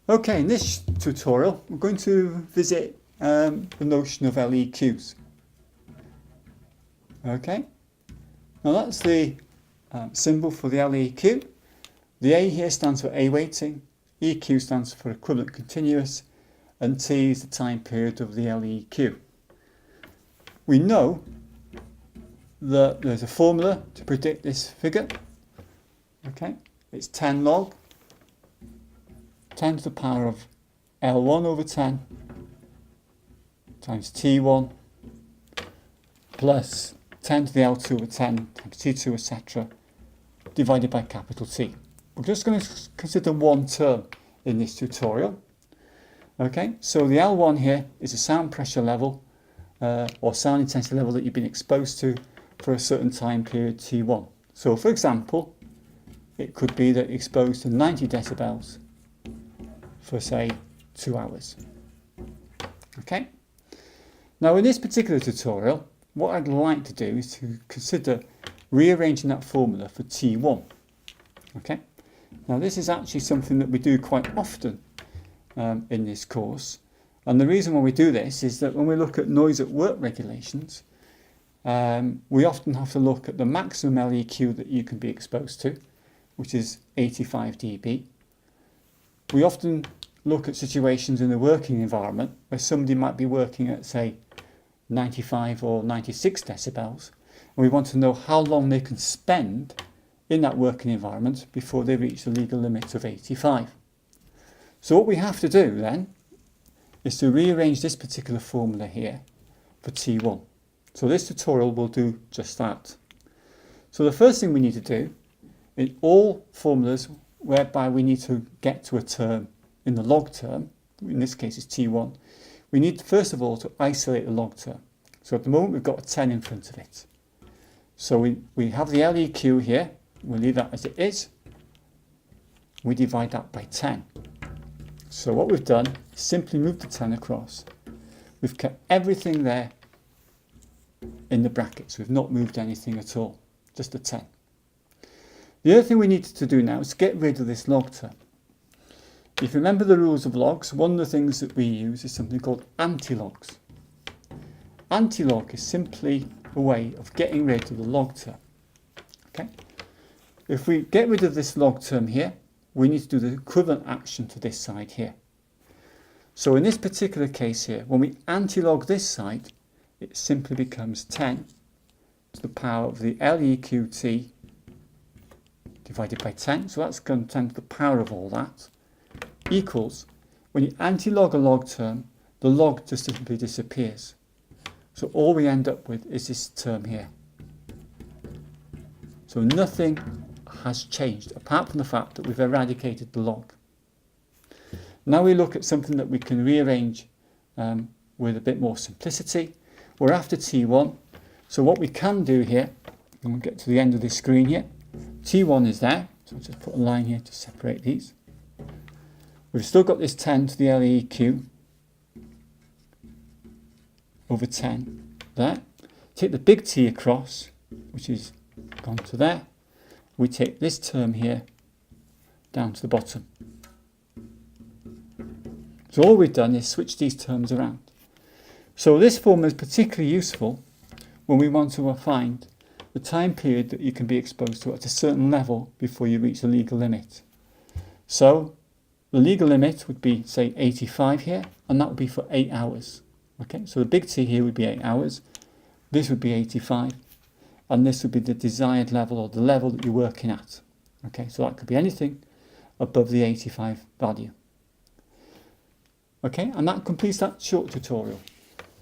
Okay, in this tutorial we're going to visit the notion of LEQs. Okay, now that's the symbol for the LEQ. The A here stands for awaiting, EQ stands for equivalent continuous, and T is the time period of the LEQ. We know that there's a formula to predict this figure. Okay, it's 10 log 10 to the power of L1 over 10 times T1 plus 10 to the L2 over 10 times T2, etc. divided by capital T. We're just going to consider one term in this tutorial. Okay, so the L1 here is a sound pressure level or sound intensity level that you've been exposed to for a certain time period T1. So for example, it could be that you're exposed to 90 decibels for say 2 hours. Okay, now in this particular tutorial what I'd like to do is to consider rearranging that formula for T1. Okay, now this is actually something that we do quite often in this course, and the reason why we do this is that when we look at noise at work regulations, we often have to look at the maximum LEQ that you can be exposed to, which is 85 dB. We often look at situations in the working environment where somebody might be working at say 95 or 96 decibels, and we want to know how long they can spend in that working environment before they reach the legal limit of 85. So what we have to do then is to rearrange this particular formula here for T1. So this tutorial will do just that. So the first thing we need to do in all formulas whereby we need to get to a term in the log term, in this case it's T1, we need first of all to isolate the log term. So at the moment we've got a 10 in front of it. So we have the LEQ here, we'll leave that as it is, we divide that by 10. So what we've done is simply move the 10 across. We've kept everything there in the brackets, we've not moved anything at all, just a 10. The other thing we need to do now is get rid of this log term. If you remember the rules of logs, one of the things that we use is something called anti-logs. Anti-log is simply a way of getting rid of the log term. Okay? If we get rid of this log term here, we need to do the equivalent action to this side here. So in this particular case here, when we anti-log this side, it simply becomes 10 to the power of the LEQT divided by 10. So that's going to 10 to the power of all that, equals, when you anti-log a log term, the log just simply disappears. So all we end up with is this term here. So nothing has changed apart from the fact that we've eradicated the log. Now we look at something that we can rearrange with a bit more simplicity. We're after T1, so what we can do here, and we'll get to the end of this screen here, T1 is there, so I'll just put a line here to separate these. We've still got this 10 to the LEQ over 10 there. Take the big T across, which is gone to there. We take this term here down to the bottom. So all we've done is switch these terms around. So this formula is particularly useful when we want to find the time period that you can be exposed to at a certain level before you reach the legal limit. So the legal limit would be say 85 here, and that would be for 8 hours. Okay, so the big T here would be 8 hours, this would be 85, and this would be the desired level or the level that you're working at. Okay, so that could be anything above the 85 value. Okay, and that completes that short tutorial.